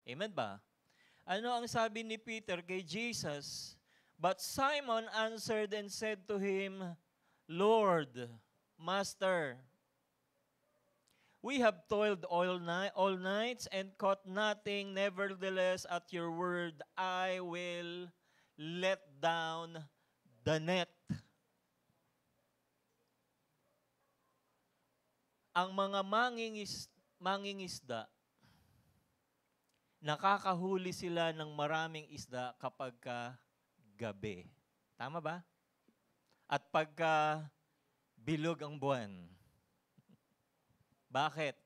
Amen ba? Ano ang sabi ni Peter kay Jesus? But Simon answered and said to him, Lord, Master, we have toiled all nights and caught nothing. Nevertheless, at your word, I will let down the net. Ang mga mangingisda, nakakahuli sila ng maraming isda kapag gabi. Tama ba? At pagka bilog ang buwan. Bakit?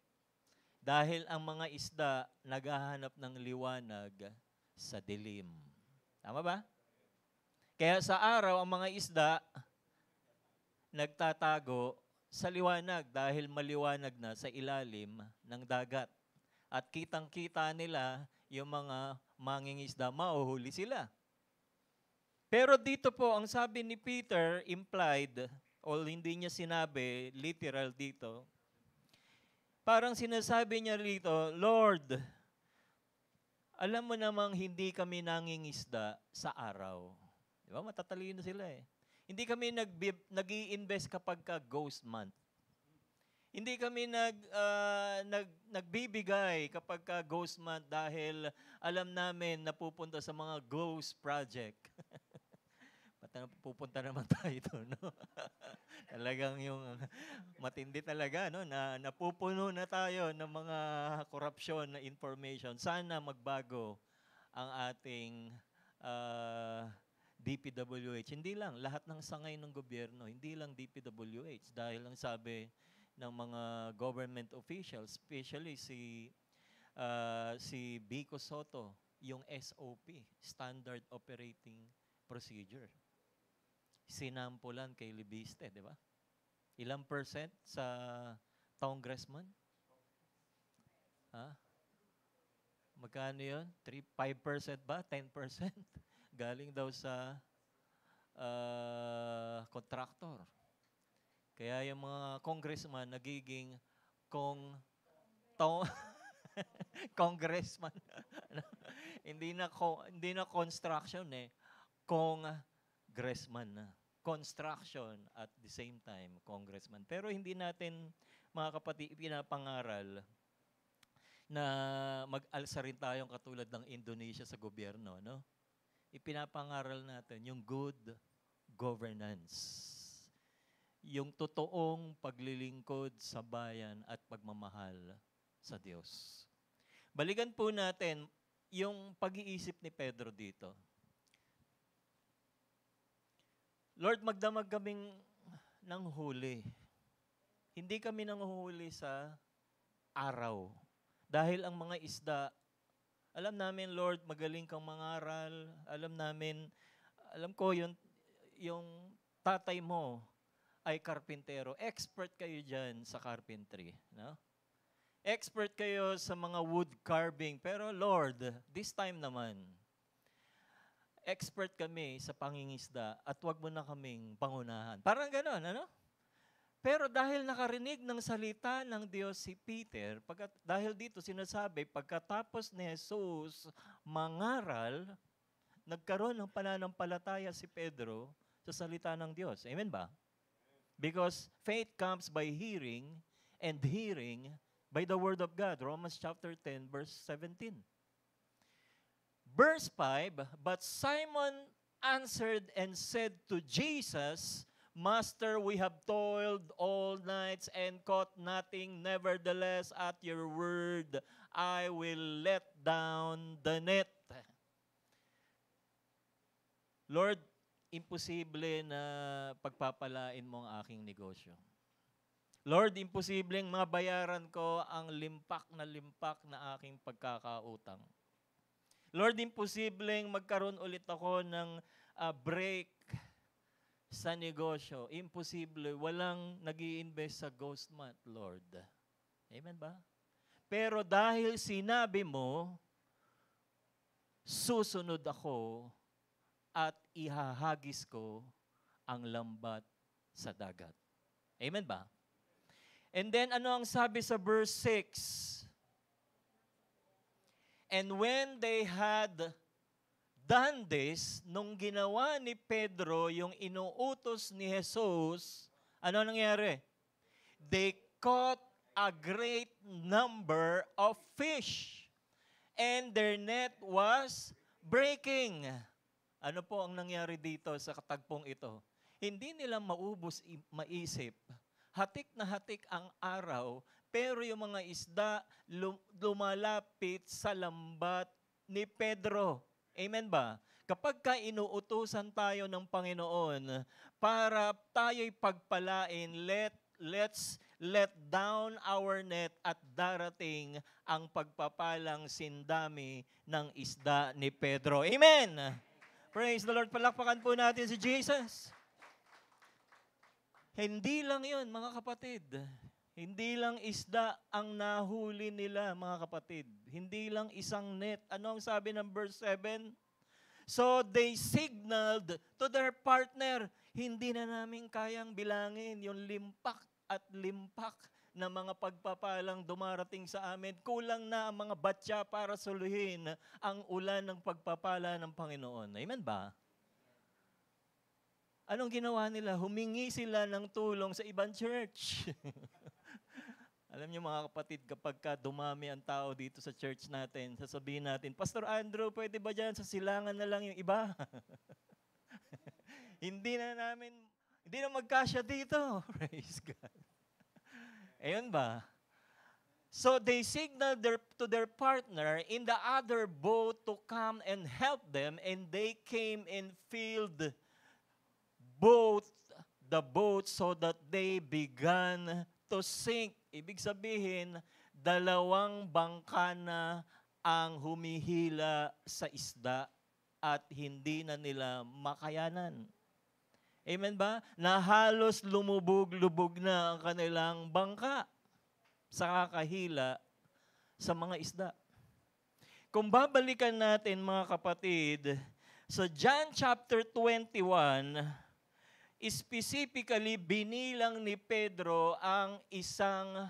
Dahil ang mga isda naghahanap ng liwanag sa dilim. Tama ba? Kaya sa araw, ang mga isda nagtatago sa liwanag dahil maliwanag na sa ilalim ng dagat. At kitang-kita nila yung mga mangingisda, mauhuli sila. Pero dito po, ang sabi ni Peter, implied, o hindi niya sinabi, literal dito, parang sinasabi niya rito, Lord, alam mo namang hindi kami nangingisda sa araw. Di ba? Matatalino sila eh. Hindi kami nag-i-invest kapag ghost month. Hindi kami nagbibigay kapag ghost month dahil alam namin napupunta sa mga ghost project. Pupunta naman tayo doon, no? Talagang yung matindi talaga, no? Na napupuno na tayo ng mga korupsyon na information. Sana magbago ang ating DPWH. Hindi lang, lahat ng sangay ng gobyerno, hindi lang DPWH. Dahil ang sabi ng mga government officials, especially si Vico Soto, yung SOP, Standard Operating Procedure. Sinampulan kay Libiste, di ba? Ilang percent sa congressman? Ha? Magkano yun? 5% ba? 10%? Galing daw sa contractor. Kaya yung mga congressman nagiging congressman. hindi na construction congressman na. Construction at the same time, congressman. Pero hindi natin, mga kapatid, pinapangaral na mag-alsa rin tayong katulad ng Indonesia sa gobyerno, no? Ipinapangaral natin yung good governance. Yung totoong paglilingkod sa bayan at pagmamahal sa Diyos. Balikan po natin yung pag-iisip ni Pedro dito. Lord, magdamag kaming ng huli. Hindi kami nanguhuli sa araw. Dahil ang mga isda, alam namin, Lord, magaling kang mangaral. Alam ko yung tatay mo ay karpintero. Expert kayo dyan sa carpentry. No? Expert kayo sa mga wood carving. Pero Lord, this time naman, expert kami sa pangingisda at wag mo na kaming pangunahan. Parang gano'n, ano? Pero dahil nakarinig ng salita ng Diyos si Peter, dahil dito sinasabi, pagkatapos ni Jesus mangaral, nagkaroon ng pananampalataya si Pedro sa salita ng Diyos. Amen ba? Because faith comes by hearing, and hearing by the word of God. Romans chapter 10, verse 17. Verse 5, but Simon answered and said to Jesus, Master, we have toiled all nights and caught nothing. Nevertheless, at your word, I will let down the net. Lord, imposible na pagpapalain mo ang aking negosyo. Lord, imposibleng mabayaran ko ang limpak na aking pagkakautang. Lord, imposibleng magkaroon ulit ako ng break sa negosyo. Imposible. Walang nag-i-invest sa ghost month, Lord. Amen ba? Pero dahil sinabi mo, susunod ako at ihahagis ko ang lambat sa dagat. Amen ba? And then ano ang sabi sa verse 6? And when they had done this, nung ginawa ni Pedro yung inuutos ni Jesus, ano nangyari? They caught a great number of fish, and their net was breaking. Ano po ang nangyari dito sa katagpong ito? Hindi nila maisip. Hatik na hatik ang araw, pero yung mga isda lumalapit sa lambat ni Pedro. Amen ba? Kapag ka inuutusan tayo ng Panginoon para tayo'y pagpalain, let's let down our net at darating ang pagpapalang sindami ng isda ni Pedro. Amen! Praise the Lord. Palakpakan po natin si Jesus. Hindi lang yun, mga kapatid. Hindi lang isda ang nahuli nila, mga kapatid. Hindi lang isang net. Ano ang sabi ng verse 7? So they signaled to their partner, hindi na namin kayang bilangin yung limpak at limpak na mga pagpapalang dumarating sa amin. Kulang na ang mga batya para suluhin ang ulan ng pagpapala ng Panginoon. Amen ba? Anong ginawa nila? Humingi sila ng tulong sa ibang church. Alam niyo mga kapatid, kapag ka dumami ang tao dito sa church natin, sasabihin natin, Pastor Andrew, pwede ba dyan sa silangan na lang yung iba? Hindi na magkasya dito. Praise God. Ayun ba? So they signaled to their partner in the other boat to come and help them, and they came and filled both the boat so that they began to sink. Ibig sabihin, dalawang bangka na ang humihila sa isda at hindi na nila makayanan. Amen ba? Na halos lumubog-lubog na ang kanilang bangka sa kakahila sa mga isda. Kung babalikan natin mga kapatid, sa John chapter 21, specifically, binilang ni Pedro ang isang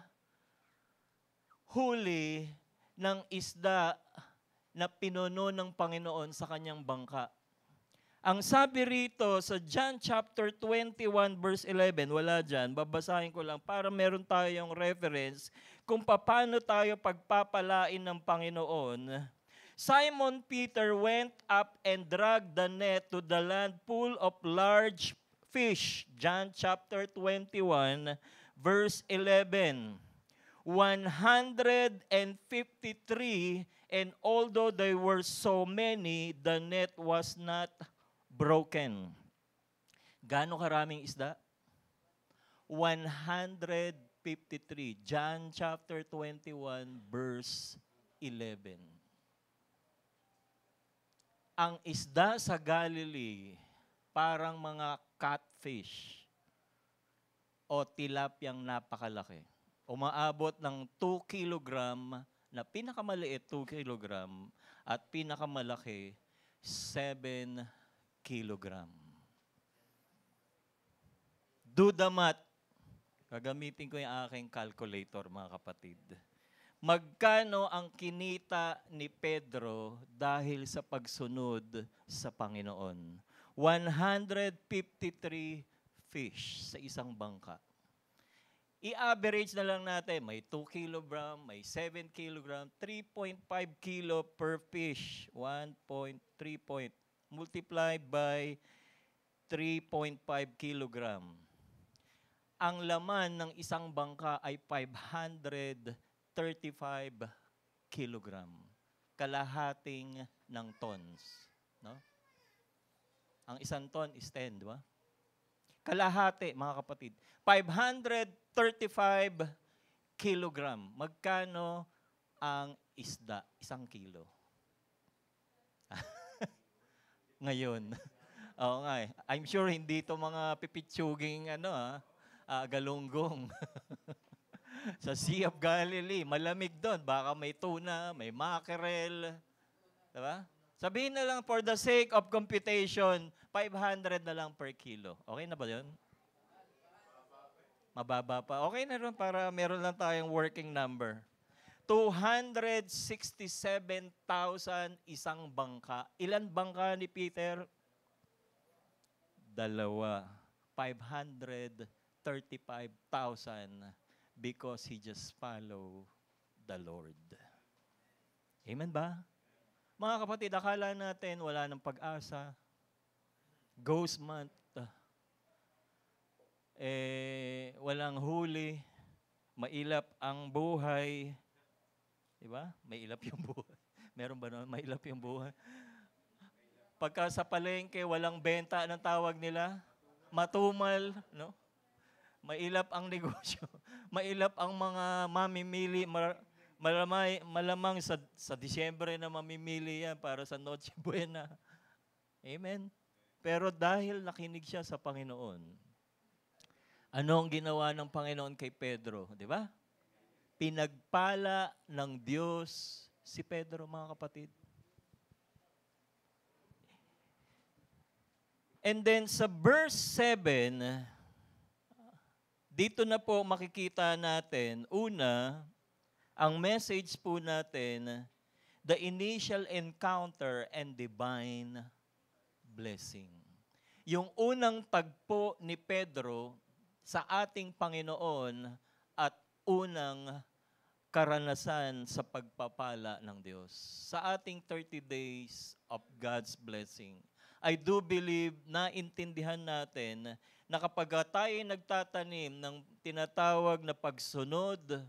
huli ng isda na pinuno ng Panginoon sa kanyang bangka. Ang sabi rito sa John chapter 21 verse 11, wala dyan, babasahin ko lang para meron tayong reference kung paano tayo pagpapalain ng Panginoon. Simon Peter went up and dragged the net to the land full of large fish. John chapter 21, verse 11. 153, and although there were so many, the net was not broken. Gaano karaming isda? 153. John chapter 21, verse 11. Ang isda sa Galilee, parang mga catfish o tilapyang napakalaki. Umaabot ng 2 kilogram, na pinakamaliit 2 kilogram at pinakamalaki 7 kilogram. Do the math. Gagamitin ko yung aking calculator, mga kapatid. Magkano ang kinita ni Pedro dahil sa pagsunod sa Panginoon? 153 fish sa isang bangka. I-average na lang natin, may 2 kilogram, may 7 kilogram, 3.5 kilo per fish. 1.3 multiplied by 3.5 kilogram. Ang laman ng isang bangka ay 535 kilogram. Kalahating ng tons. No? Ang isang ton is 10, di ba? Kalahati, mga kapatid. 535 kilogram. Magkano ang isda? 1 kilo. Ngayon. Oo nga eh. I'm sure hindi ito mga pipitsuging galunggong. Sa Sea of Galilee, malamig doon. Baka may tuna, may mackerel. Diba? Sabihin na lang, for the sake of computation, 500 na lang per kilo. Okay na ba yun? Mababa pa. Okay na rin para meron lang tayong working number. 267,000 isang bangka. Ilan bangka ni Peter? 2. 535,000 because he just follow the Lord. Amen ba? Mga kapatid, akala natin wala ng pag-asa. Ghost month. Walang huli. Mailap ang buhay. Diba? Mailap yung buhay. Meron ba naman mailap yung buhay? Pagka sa palengke, walang benta, anong tawag nila? Matumal, no? Mailap ang negosyo. Mailap ang mga mamimili. Malamang sa Disyembre na mamimili yan para sa Noche Buena. Amen? Pero dahil nakinig siya sa Panginoon, ano ang ginawa ng Panginoon kay Pedro? Di ba? Pinagpala ng Diyos si Pedro, mga kapatid. And then sa verse 7, dito na po makikita natin, una, ang message po natin, the initial encounter and divine blessing. Yung unang tagpo ni Pedro sa ating Panginoon at unang karanasan sa pagpapala ng Diyos. Sa ating 30 days of God's blessing, I do believe na intindihan natin na kapag tayo nagtatanim ng tinatawag na pagsunod,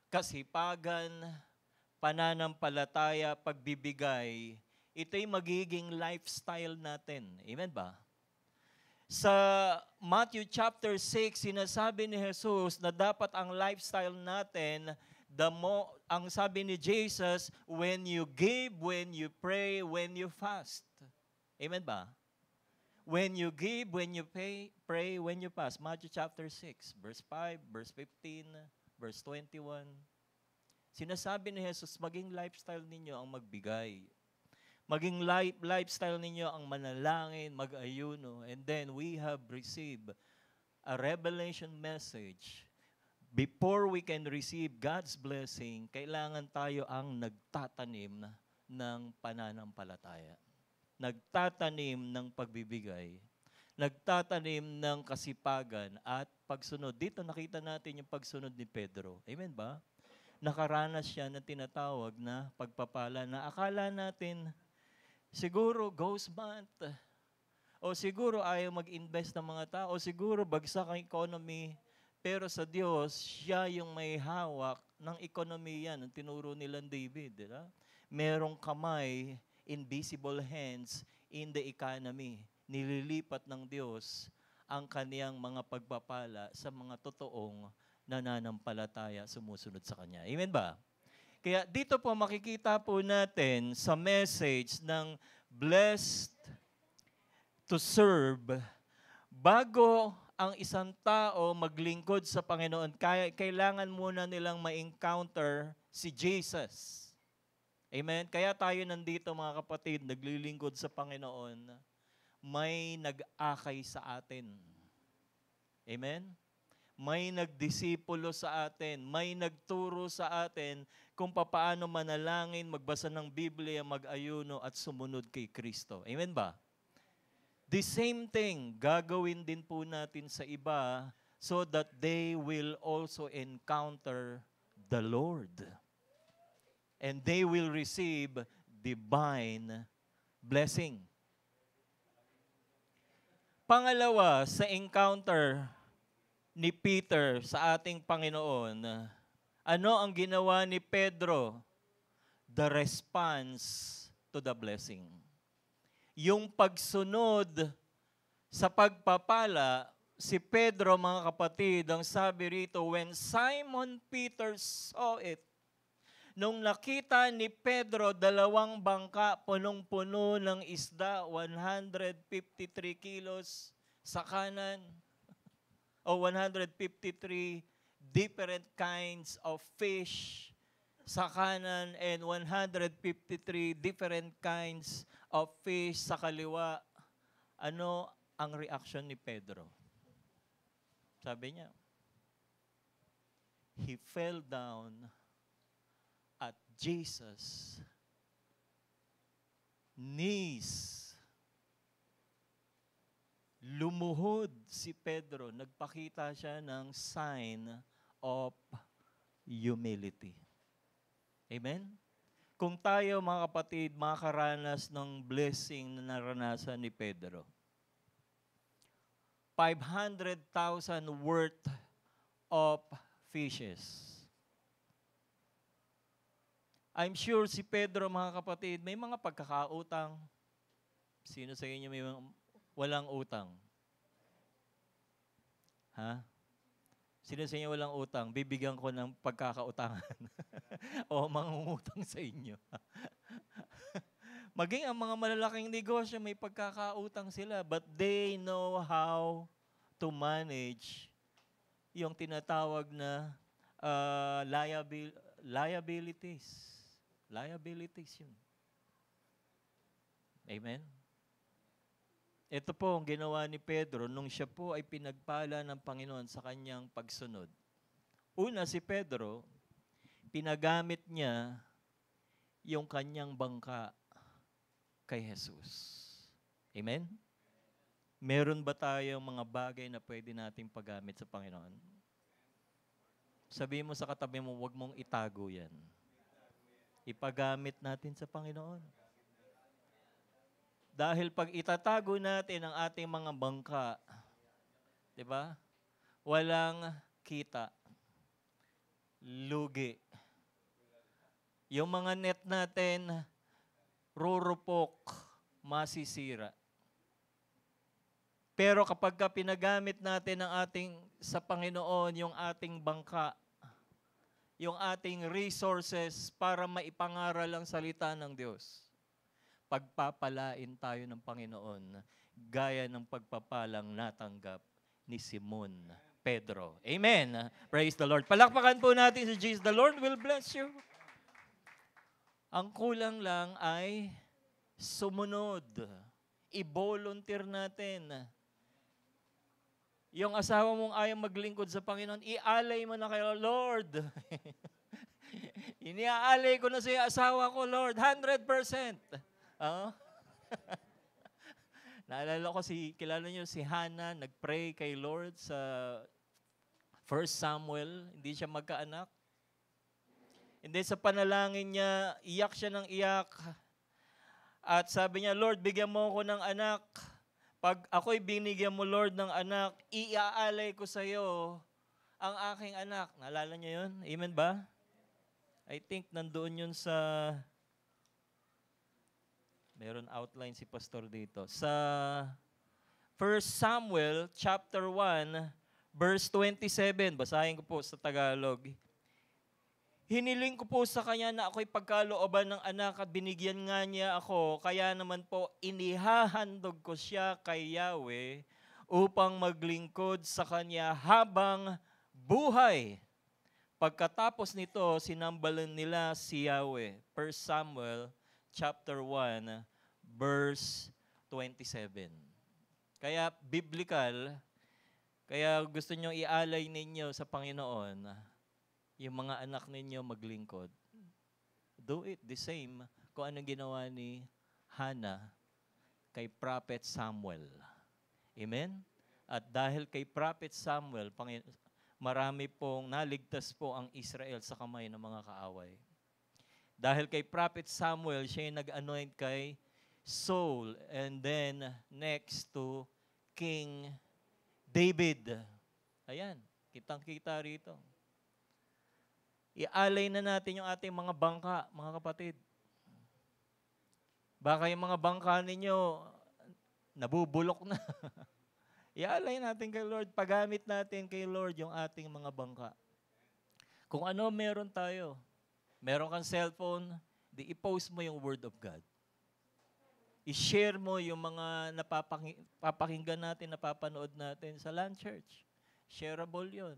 kasipagan, pananampalataya, pagbibigay, ito'y magiging lifestyle natin. Amen ba? Sa Matthew chapter 6, sinasabi ni Jesus na dapat ang lifestyle natin, ang sabi ni Jesus, when you give, when you pray, when you fast. Amen ba? When you give, when you pray, when you fast. Matthew chapter 6, verse 5, verse 15, verse 21. Sinasabi ni Jesus, maging lifestyle ninyo ang magbigay. Maging lifestyle ninyo ang manalangin, mag-ayuno. And then we have received a revelation message. Before we can receive God's blessing, kailangan tayo ang nagtatanim ng pananampalataya. Nagtatanim ng pagbibigay. Nagtatanim ng kasipagan at pagsunod. Dito nakita natin yung pagsunod ni Pedro. Amen ba? Nakaranas siya ng tinatawag na pagpapala na akala natin, siguro ghost month, o siguro ayaw mag-invest ng mga tao, o siguro bagsak ang economy, pero sa Diyos, siya yung may hawak ng ekonomiya ng tinuro nilang David. Diba? Merong kamay, invisible hands in the economy. Nililipat ng Diyos ang kaniyang mga pagpapala sa mga totoong nananampalataya, sumusunod sa Kanya. Amen ba? Kaya dito po makikita po natin sa message ng blessed to serve, bago ang isang tao maglingkod sa Panginoon, kailangan muna nilang ma-encounter si Jesus. Amen? Kaya tayo nandito mga kapatid, naglilingkod sa Panginoon, may nag-akay sa atin. Amen? May nagdisipulo sa atin, may nagturo sa atin kung paano manalangin, magbasa ng Biblia, mag-ayuno at sumunod kay Kristo. Amen ba? The same thing, gagawin din po natin sa iba so that they will also encounter the Lord. And they will receive divine blessing. Pangalawa, sa encounter ni Peter sa ating Panginoon, ano ang ginawa ni Pedro? The response to the blessing. Yung pagsunod sa pagpapala, si Pedro, mga kapatid, ang sabi rito, when Simon Peter saw it, nung nakita ni Pedro 2 bangka punong-puno ng isda, 153 kilos sa kanan, o 153 different kinds of fish sa kanan and 153 different kinds of fish sa kaliwa, ano ang reaction ni Pedro? Sabi niya, he fell down Jesus' knees. Lumuhod si Pedro. Nagpakita siya ng sign of humility. Amen? Kung tayo, mga kapatid, makakaranas ng blessing na naranasan ni Pedro, 500,000 worth of fishes. I'm sure si Pedro, mga kapatid, may mga pagkakautang. Sino sa inyo may walang utang? Ha? Sino sa inyo walang utang? Bibigyan ko ng pagkakautangan. O mangungutang sa inyo. Maging ang mga malalaking negosyo, may pagkakautang sila. But they know how to manage yung tinatawag na liabilities. Liabilities yun. Amen? Ito po ang ginawa ni Pedro nung siya po ay pinagpala ng Panginoon sa kanyang pagsunod. Una, si Pedro, pinagamit niya yung kanyang bangka kay Jesus. Amen? Meron ba tayong mga bagay na pwede nating paggamit sa Panginoon? Sabihin mo sa katabi mo, huwag mong itago yan. Ipagamit natin sa Panginoon. Dahil pag itatago natin ang ating mga bangka, di ba? Walang kita. Lugi. Yung mga net natin, rurupok, masisira. Pero kapag pinagamit natin sa Panginoon yung ating bangka, yung ating resources para maipangaral ang salita ng Diyos, pagpapalain tayo ng Panginoon gaya ng pagpapalang natanggap ni Simon Pedro. Amen. Praise the Lord. Palakpakan po natin si Jesus. The Lord will bless you. Ang kulang lang ay sumunod. I-volunteer natin. Yung asawa mong ayaw maglingkod sa Panginoon, ialay mo na kayo, Lord. Iniaalay ko na sa asawa ko, Lord, 100%. Naalala ko kilala niyo si Hannah, nagpray kay Lord sa 1 Samuel, hindi siya magkaanak. Hindi sa panalangin niya, iyak siya ng iyak. At sabi niya, Lord, bigyan mo ako ng anak. Pag ako'y binigyan mo, Lord, ng anak, iaalay ko sa iyo ang aking anak. Naalala niyo yun? Amen ba? I think nandoon yun sa... Meron outline si pastor dito. Sa 1 Samuel chapter 1, verse 27, basahin ko po sa Tagalog. Hiniling ko po sa kanya na ako'y pagkalooban ng anak at binigyan nga niya ako, kaya naman po inihahandog ko siya kay Yahweh upang maglingkod sa kanya habang buhay. Pagkatapos nito, sinambalan nila si Yahweh. 1 Samuel chapter 1, verse 27. Kaya biblical, kaya gusto nyo ialay ninyo sa Panginoon, yung mga anak ninyo maglingkod. Do it the same kung anong ginawa ni Hannah kay Prophet Samuel. Amen? At dahil kay Prophet Samuel, marami pong naligtas po ang Israel sa kamay ng mga kaaway. Dahil kay Prophet Samuel, siya yung nag-anoint kay Saul. And then, next to King David. Ayan, kitang-kita rito. Ialay na natin yung ating mga bangka, mga kapatid. Baka yung mga bangka ninyo, nabubulok na. Ialay natin kay Lord. Pagamit natin kay Lord yung ating mga bangka. Kung ano meron tayo, meron kang cellphone, i-post mo yung Word of God. I-share mo yung mga napapakinggan natin, napapanood natin sa Land Church. Shareable yun.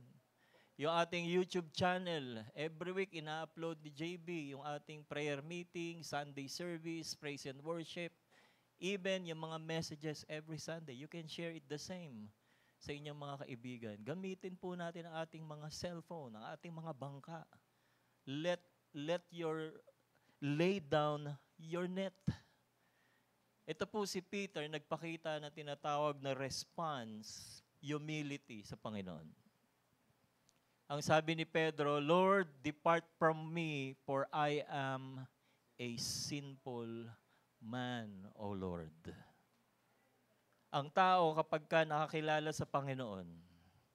Yung ating YouTube channel, every week ina-upload ni JB yung ating prayer meeting, Sunday service, praise and worship. Even yung mga messages every Sunday, you can share it the same sa inyong mga kaibigan. Gamitin po natin ang ating mga cellphone, ang ating mga bangka. lay down your net. Ito po si Peter, nagpakita na tinatawag na response, humility sa Panginoon. Ang sabi ni Pedro, Lord, depart from me, for I am a sinful man, O Lord. Ang tao kapag ka nakakilala sa Panginoon,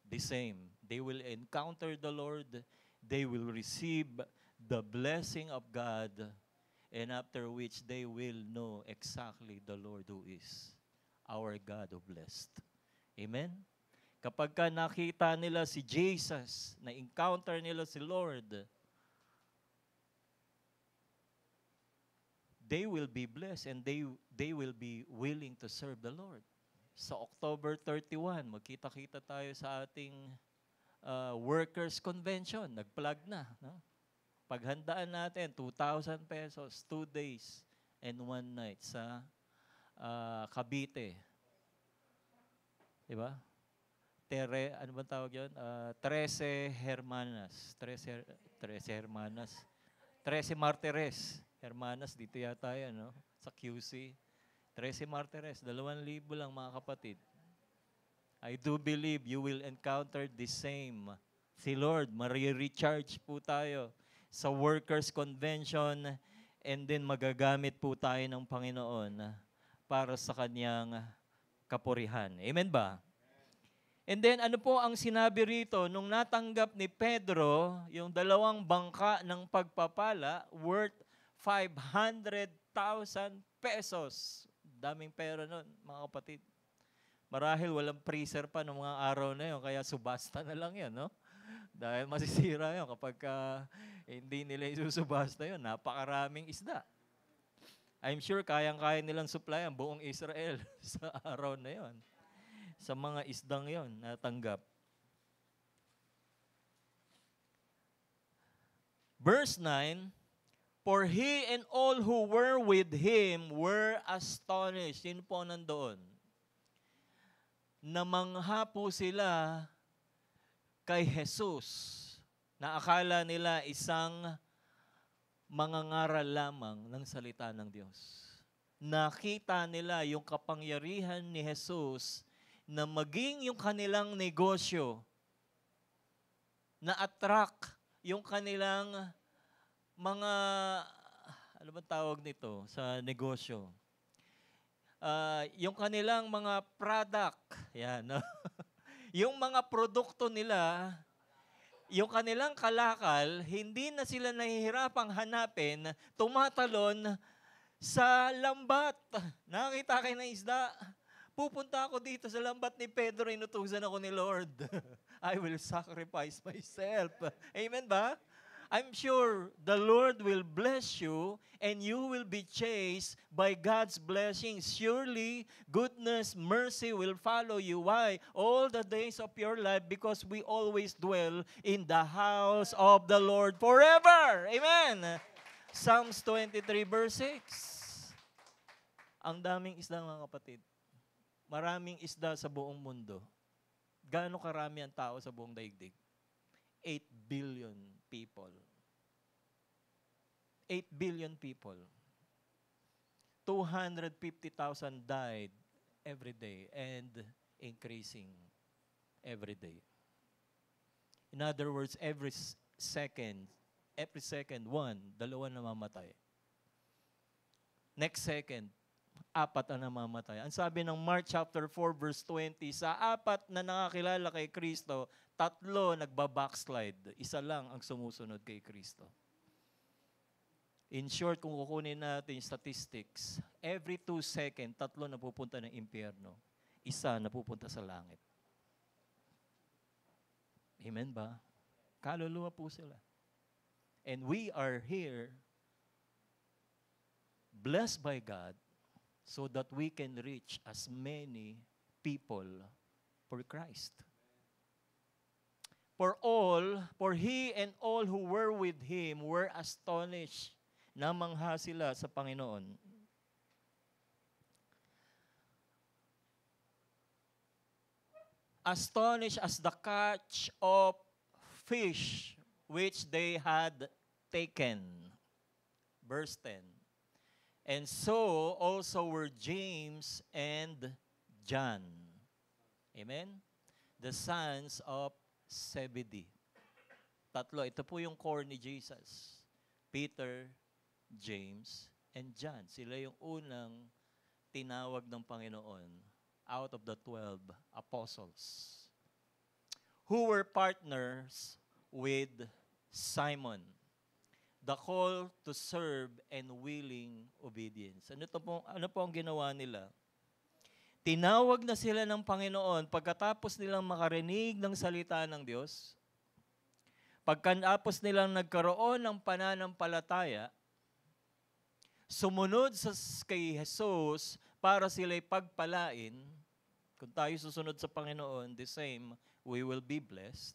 the same. They will encounter the Lord, they will receive the blessing of God, and after which they will know exactly the Lord who is our God who blessed. Amen? Kapag ka nakita nila si Jesus, na-encounter nila si Lord, they will be blessed and they will be willing to serve the Lord. Sa October 31, magkita-kita tayo sa ating workers' convention. Nag-plug na. No? Paghandaan natin, 2,000 pesos, 2 days and 1 night sa Cavite. Diba? Ano ba tawag yun? 13 Hermanas. 13 Martires. Hermanas, dito yata yan, no? Sa QC. 13 Martires, 2,000 lang mga kapatid. I do believe you will encounter the same. Si Lord, marirecharge po tayo sa workers' convention and then magagamit po tayo ng Panginoon para sa Kanyang kapurihan. Amen ba? And then, ano po ang sinabi rito? Nung natanggap ni Pedro, yung 2 bangka ng pagpapala worth 500,000 pesos. Daming pera nun, mga kapatid. Marahil walang freezer pa ng mga araw na yun, kaya subasta na lang yan, no? Dahil masisira yun kapag hindi nila isusubasta yun. Napakaraming isda. I'm sure kayang-kaya nilang supply ang buong Israel sa araw na yun. Sa mga isdang yon natanggap. Verse 9, for he and all who were with him were astonished. Yun po nandoon. Namangha po sila kay Jesus na akala nila isang mangangaral lamang ng salita ng Diyos. Nakita nila yung kapangyarihan ni Jesus na maging yung kanilang negosyo, na-attract yung kanilang mga, ano ba tawag nito sa negosyo? Yung kanilang mga product, yan, no? Yung mga produkto nila, yung kanilang kalakal, hindi na sila nahihirapang hanapin, tumatalon sa lambat. Nakakita kayo ng isda? Pupunta ako dito sa lambat ni Pedro, inutusan ako ni Lord. I will sacrifice myself. Amen ba? I'm sure the Lord will bless you and you will be chased by God's blessings. Surely, goodness, mercy will follow you. Why? All the days of your life, because we always dwell in the house of the Lord forever. Amen. Psalms 23 verse 6. Ang daming isda, mga kapatid. Maraming isda sa buong mundo. Gaano karami ang tao sa buong daigdig? 8 billion people. 8 billion people. 250,000 died every day and increasing every day. In other words, every second, 2 namamatay. Next second, 4 ang namamatay. Ang sabi ng Mark chapter 4 verse 20, sa 4 na nakakilala kay Kristo, 3 nagba-backslide. 1 lang ang sumusunod kay Kristo. In short, kung kukunin natin yung statistics, every 2 seconds, 3 napupunta ng impyerno. 1 napupunta sa langit. Amen ba? Kaluluwa po sila. And we are here, blessed by God, so that we can reach as many people for Christ. For he and all who were with him were astonished. Namangha sila sa Panginoon. Astonished as the catch of fish which they had taken. Verse 10. And so also were James and John. Amen? The sons of Zebedee. Tatlo, ito po yung core ni Jesus. Peter, James, and John. Sila yung unang tinawag ng Panginoon out of the 12 apostles who were partners with Simon. The call to serve and willing obedience. Ano po ang ginawa nila? Tinawag na sila ng Panginoon pagkatapos nilang makarinig ng salita ng Diyos. Pagkatapos nilang nagkaroon ng pananampalataya, sumunod kay Jesus para sila'y pagpalain. Kung tayo susunod sa Panginoon, the same, we will be blessed.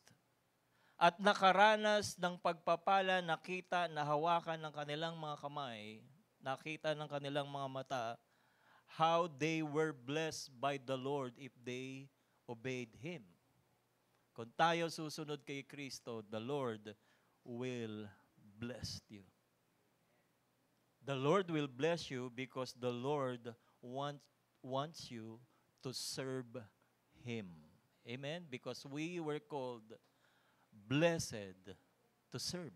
At nakaranas ng pagpapala, nakita, nahawakan ng kanilang mga kamay, nakita ng kanilang mga mata, how they were blessed by the Lord if they obeyed Him. Kung tayo susunod kay Kristo, the Lord will bless you. The Lord will bless you because the Lord wants you to serve Him. Amen? Because we were called blessed to serve.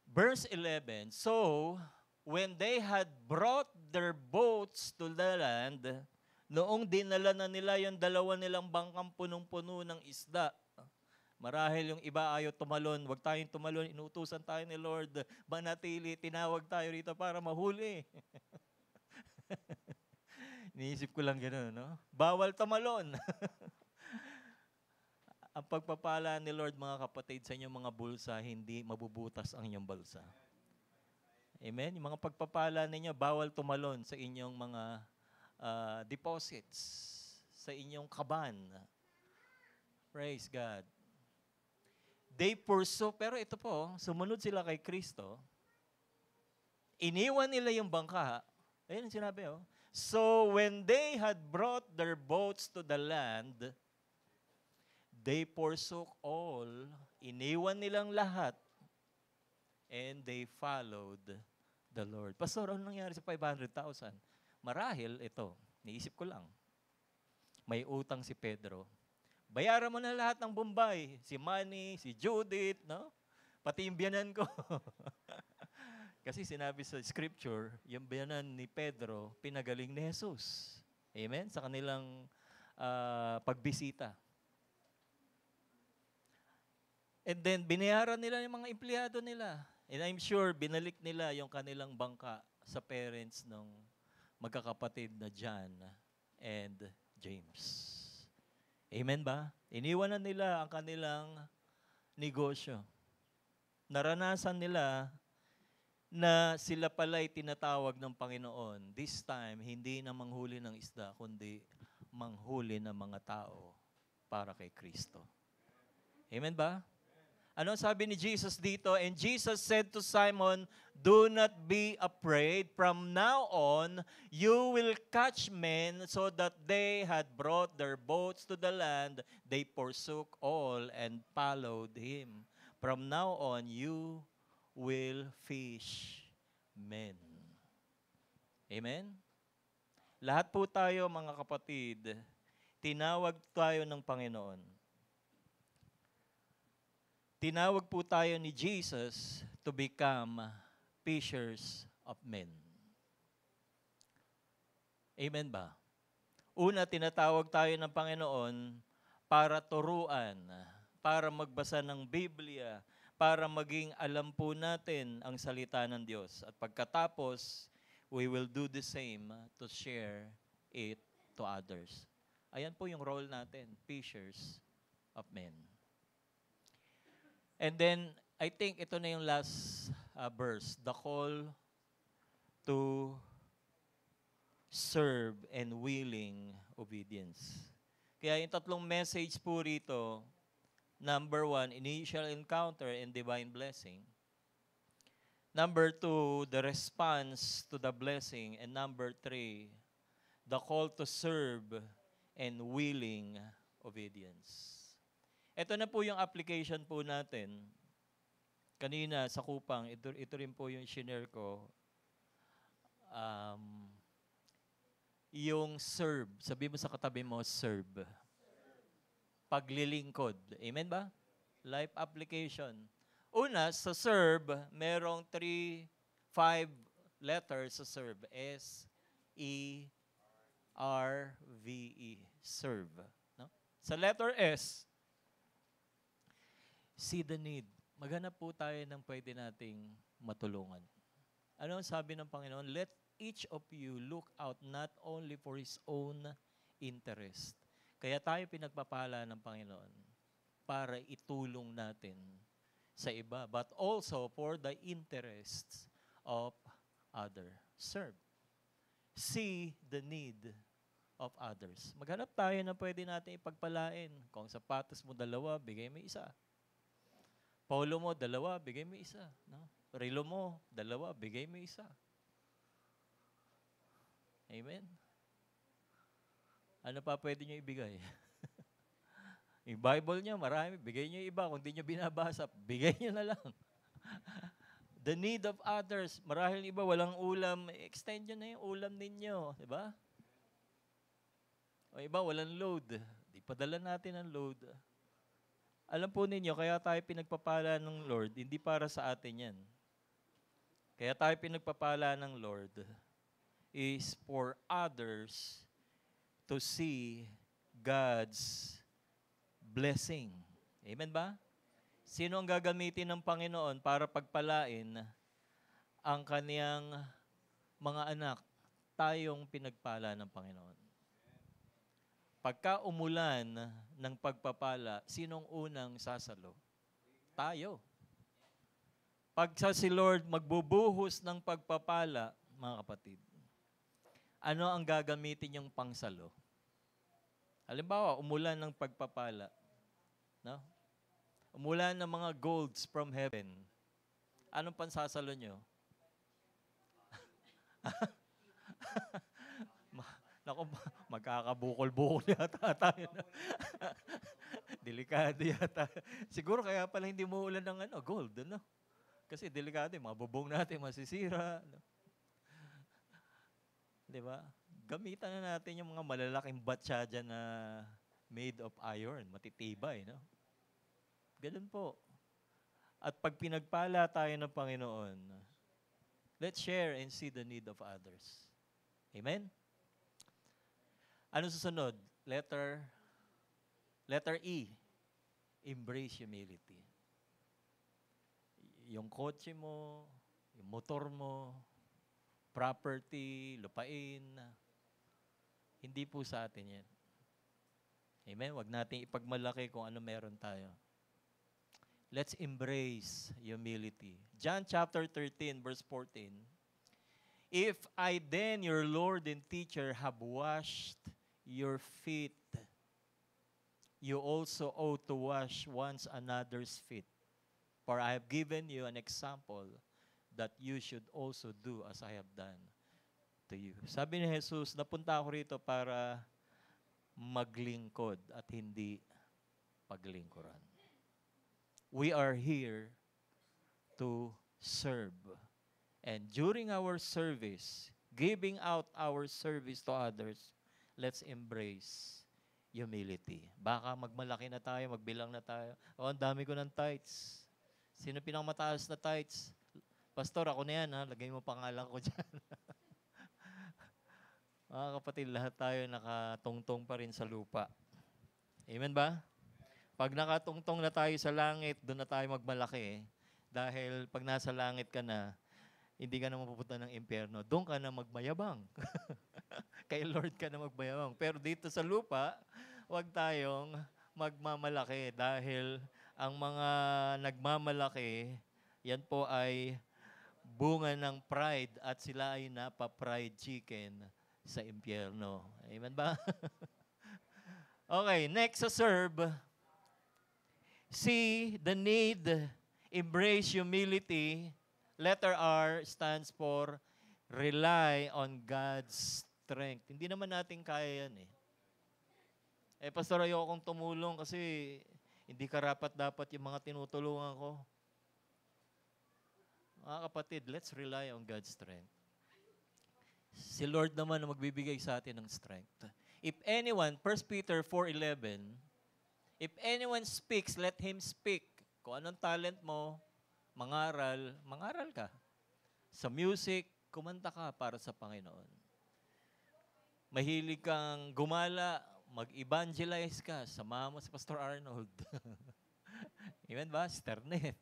Verse 11, so when they had brought their boats to the land, noong dinala na nila yung dalawa nilang bangkang punong-puno ng isda, marahil yung iba ayaw tumalon, wag tayong tumalon, inutusan tayo ni Lord, manatili, tinawag tayo rito para mahuli. Iniisip ko lang gano'n, no? Bawal tumalon. Ang pagpapala ni Lord, mga kapatid, sa inyong mga bulsa, hindi mabubutas ang inyong bulsa. Amen? Yung mga pagpapala ninyo, bawal tumalon sa inyong mga deposits, sa inyong kaban. Praise God. They pursue, pero ito po, sumunod sila kay Kristo. Iniwan nila yung bangka. Ayun ang sinabi, oh. So when they had brought their boats to the land, they forsook all, iniwan nilang lahat, and they followed the Lord. Pastor, ano nangyari sa 500,000? Marahil, ito, niisip ko lang, may utang si Pedro. Bayaran mo na lahat ng Bombay, si Manny, si Judith, no? Pati yung biyanan ko. Kasi sinabi sa scripture, yung biyanan ni Pedro, pinagaling ni Jesus. Amen? Sa kanilang pagbisita. And then, binayaran nila yung mga empleyado nila. And I'm sure, binalik nila yung kanilang bangka sa parents ng magkakapatid na John and James. Amen ba? Iniwanan nila ang kanilang negosyo. Naranasan nila na sila pala'y tinatawag ng Panginoon. This time, hindi na manghuli ng isda, kundi manghuli ng mga tao para kay Kristo. Amen ba? Ano sabi ni Jesus dito? And Jesus said to Simon, do not be afraid. From now on, you will catch men. So that they had brought their boats to the land, they forsook all and followed Him. From now on, you will fish men. Amen? Lahat po tayo, mga kapatid, tinawag tayo ng Panginoon. Tinawag po tayo ni Jesus to become fishers of men. Amen ba? Una, tinatawag tayo ng Panginoon para turuan, para magbasa ng Biblia, para maging alam po natin ang salita ng Diyos. At pagkatapos, we will do the same to share it to others. Ayan po yung role natin, fishers of men. And then, I think ito na yung last verse, the call to serve and willing obedience. Kaya yung tatlong message po rito, number 1, initial encounter and divine blessing. Number 2, the response to the blessing. And number 3, the call to serve and willing obedience. Ito na po yung application po natin. Kanina sa Kupang, ito rin po yung shinare ko. Um, yung serve. Sabi mo sa katabi mo, serve. Paglilingkod. Amen ba? Life application. Una, sa serve, merong 5 letters sa serve. S-E-R-V-E. Serve. No? Sa letter S, see the need. Maghanap po tayo ng pwede nating matulungan. Ano ang sabi ng Panginoon? Let each of you look out not only for his own interest. Kaya tayo pinagpapala ng Panginoon para itulong natin sa iba, but also for the interests of other. Serve. See the need of others. Maghanap tayo na pwede natin ipagpalain. Kung sapatos mo 2, bigay mo 1. Polo mo 2, bigay mo 1. No? Relo mo 2, bigay mo 1. Amen? Ano pa pwede nyo ibigay? Yung Bible nyo, marami. Bigay nyo iba. Kung di nyo binabasa, bigay nyo na lang. The need of others. Marahil iba, walang ulam. Extend nyo na yung ulam ninyo. Diba? O iba, walang load. Di padala natin ang load. Alam po ninyo, kaya tayo pinagpapala ng Lord, hindi para sa atin yan. Kaya tayo pinagpapala ng Lord is for others to see God's blessing. Amen ba? Sino ang gagamitin ng Panginoon para pagpalain ang kaniyang mga anak? Tayong pinagpala ng Panginoon. Pagka umulan ng pagpapala, sinong unang sasalo? Tayo. Pag si Lord magbubuhos ng pagpapala, mga kapatid, ano ang gagamitin yung pangsalo? Halimbawa, umulan ng pagpapala. No? Umulan ng mga golds from heaven. Anong pansasalo nyo? Naku, magkakabukol-bukol yata tayo. Delikado yata. Siguro kaya pala hindi mo ulan ng gold, ano? Kasi delikado, mga bubong natin masisira. No? Di ba? Gamitan na natin yung mga malalaking batya dyan na made of iron, matitibay, no? Ganun po. At pag pinagpala tayo ng Panginoon, let's share and see the need of others. Amen? Ano susunod? Letter E. Embrace humility. Yung kotse mo, yung motor mo, property, lupain, hindi po sa atin yan. Amen? Huwag natin ipagmalaki kung ano meron tayo. Let's embrace humility. John chapter 13, verse 14. If I then, your Lord and teacher, have washed your feet, you also ought to wash one another's feet. For I have given you an example that you should also do as I have done to you. Sabi ni Jesus, napunta ako rito para maglingkod at hindi paglingkuran. We are here to serve. And during our service, giving out our service to others, let's embrace humility. Baka magmalaki na tayo, magbilang na tayo. Oh, ang dami ko ng tithes. Sino pinakamataas na tithes? Pastor, ako na yan, ha? Lagay mo pangalan ko dyan. Mga kapatid, lahat tayo nakatungtong pa rin sa lupa. Amen ba? Pag nakatungtong na tayo sa langit, doon na tayo magmalaki. Dahil pag nasa langit ka na, hindi ka na mapupunta ng impyerno. Doon ka na magmayabang. Kay Lord ka na magmayabang. Pero dito sa lupa, huwag tayong magmamalaki dahil ang mga nagmamalaki, yan po ay bunga ng pride at sila ay napa-pride chicken sa impyerno. Amen ba? Okay, next sa serve. See the need, embrace humility. Letter R stands for rely on God's strength. Hindi naman natin kaya yan eh. Pastor, ayokong tumulong kasi hindi karapat dapat yung mga tinutulungan ko. Mga kapatid, let's rely on God's strength. Si Lord naman ang magbibigay sa atin ng strength. If anyone, 1 Peter 4:11, if anyone speaks, let him speak. Kung anong talent mo, mangaral ka. Sa music, kumanta ka para sa Panginoon. Mahilig kang gumala, mag-evangelize ka, samahan mo si Pastor Arnold. Amen ba? Sternet.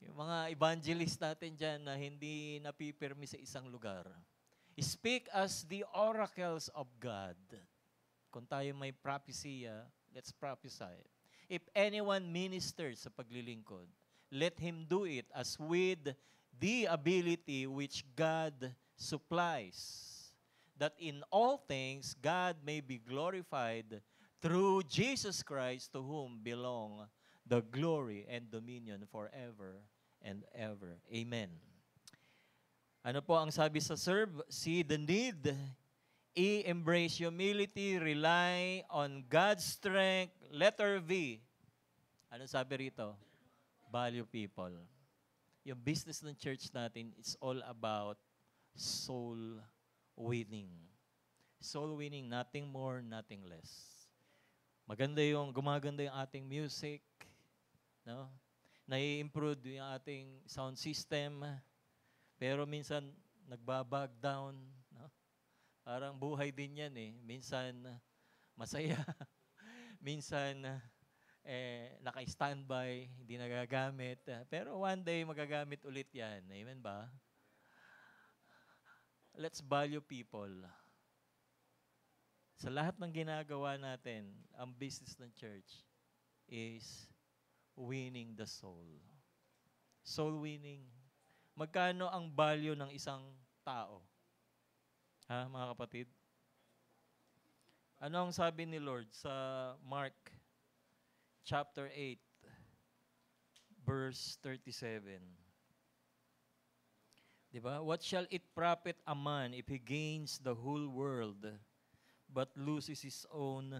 Yung mga evangelist natin dyan na hindi napipirmi sa isang lugar. Speak as the oracles of God. Kung tayo may prophecia, let's prophesy. If anyone ministers sa paglilingkod, let him do it as with the ability which God supplies, that in all things God may be glorified through Jesus Christ, to whom belong the glory and dominion forever and ever. Amen. Ano po ang sabi sa serve? See the need, embrace humility, rely on God's strength. Letter V. Ano sabi rito? Value people. Yung business ng church natin, it's all about soul winning. Soul winning, nothing more, nothing less. Gumaganda yung ating music, no? Nai-improve yung ating sound system, pero minsan nagbabag down, no? Parang buhay din yan eh. Minsan masaya, minsan naka-standby, hindi nagagamit. Pero one day magagamit ulit yan. Amen ba? Let's value people. Sa lahat ng ginagawa natin, ang business ng church is winning the soul. Soul winning. Magkano ang value ng isang tao? Ha, mga kapatid? Ano ang sabi ni Lord sa Mark chapter 8, verse 37? Diba? What shall it profit a man if he gains the whole world but loses his own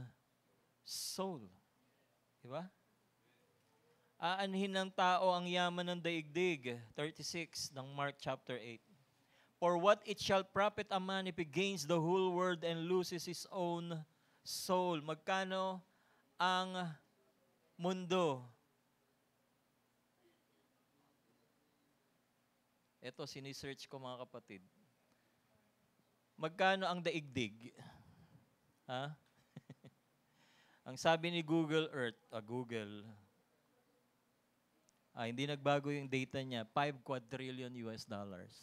soul? Diba? Aanhin ng tao ang yaman ng daigdig, 36 ng Mark chapter 8. For what it shall profit a man if he gains the whole world and loses his own soul? Magkano ang mundo? Ito, sinisearch ko mga kapatid. Magkano ang daigdig? Ha? Ang sabi ni Google Earth, hindi nagbago yung data niya, 5 quadrillion US dollars.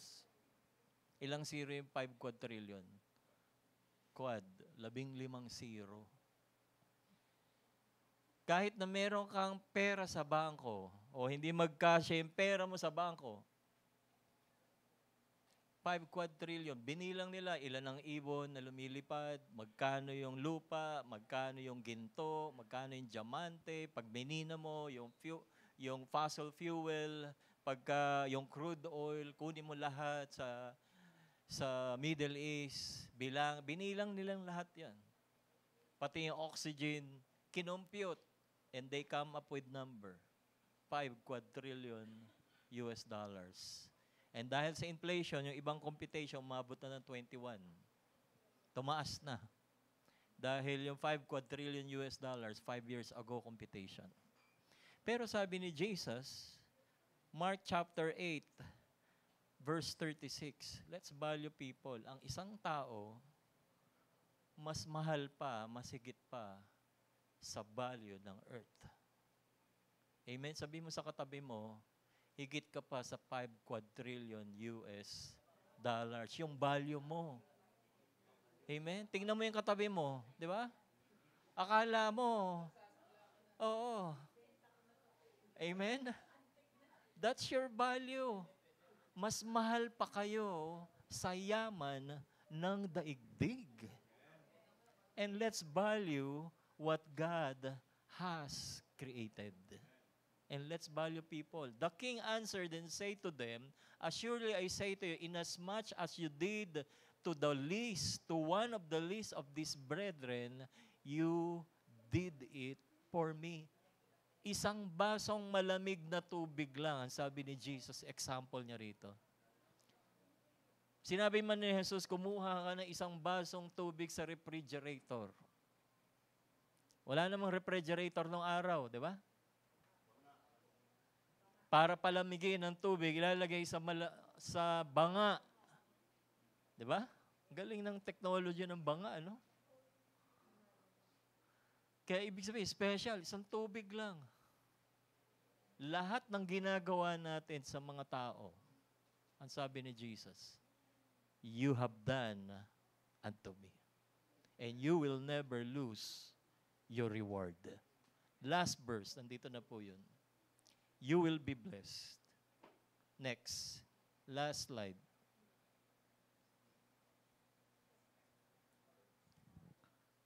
Ilang zero yung 5 quadrillion? Quad, 15 zero. Kahit na meron kang pera sa bangko, o hindi magkasya yung pera mo sa bangko, 5 quadrillion, binilang nila ilan ang ibon na lumilipad, magkano yung lupa, magkano yung ginto, magkano yung diamante, pag minina mo, yung fossil fuel, pagka yung crude oil, kunin mo lahat sa Middle East, binilang nilang lahat yan. Pati yung oxygen, kinompute, and they come up with number, 5 quadrillion US dollars. And dahil sa inflation, yung ibang computation, umabot na ng 21. Tumaas na. Dahil yung 5 quadrillion US dollars, 5 years ago computation. Pero sabi ni Jesus, Mark chapter 8, verse 36, let's value people. Ang isang tao, mas mahal pa, mas higit pa sa value ng earth. Amen? Sabi mo sa katabi mo, higit ka pa sa 5 quadrillion US dollars. Yung value mo. Amen? Tingnan mo yung katabi mo. Di ba? Akala mo, oo. Amen? That's your value. Mas mahal pa kayo sa yaman ng daigdig. And let's value what God has created. And let's value people. The king answered and said to them, Assuredly I say to you, inasmuch as you did to one of the least of these brethren, you did it for me. Isang basong malamig na tubig lang, ang sabi ni Jesus, example niya rito. Sinabi man ni Jesus, kumuha ka ng isang basong tubig sa refrigerator. Wala namang refrigerator nung araw, di ba? Para palamigin ang tubig, ilalagay sa banga. Di ba? Galing ng technology ng banga, ano? Kaya ibig sabihin, special, isang tubig lang. Lahat ng ginagawa natin sa mga tao, ang sabi ni Jesus, you have done unto me. And you will never lose your reward. Last verse, nandito na po yun. You will be blessed. Next, last slide.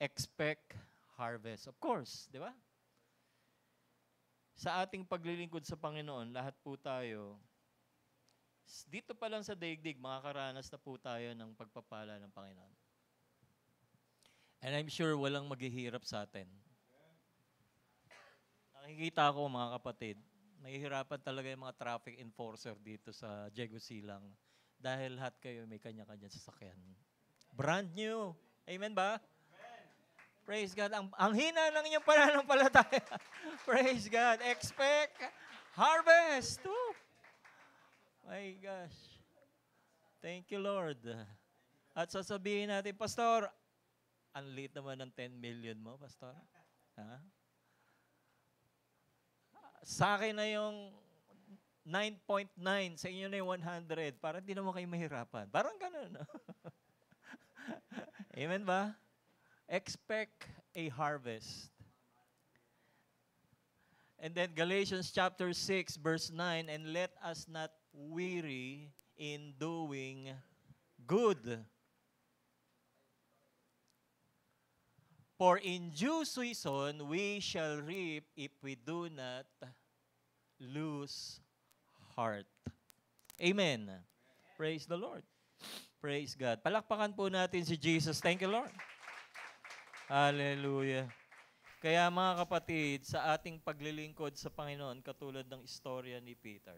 Expect harvest. Of course, di ba? Sa ating paglilingkod sa Panginoon, lahat po tayo, dito pa lang sa daigdig, makakaranas na po tayo ng pagpapala ng Panginoon. And I'm sure walang maghihirap sa atin. Nakikita ko, mga kapatid, mahihirapan talaga yung mga traffic enforcer dito sa Diego Silang dahil lahat kayo may kanya-kanya sasakyan. Brand new. Amen ba? Praise God. Ang hina ng inyong pananampalataya. Praise God. Expect harvest. Woo! My gosh. Thank you, Lord. At sasabihin natin, Pastor, ang liit naman ng 10 million mo, Pastor. Ha? Sa akin na yung 9.9, sa inyo na yung 100. Parang hindi naman kayo mahirapan. Parang ganun. Amen ba? Expect a harvest. And then Galatians chapter 6 verse 9, and let us not weary in doing good. For in due season we shall reap if we do not lose heart. Amen. Praise the Lord. Praise God. Palakpakan po natin si Jesus. Thank you, Lord. Hallelujah. Kaya mga kapatid, sa ating paglilingkod sa Panginoon, katulad ng istorya ni Peter,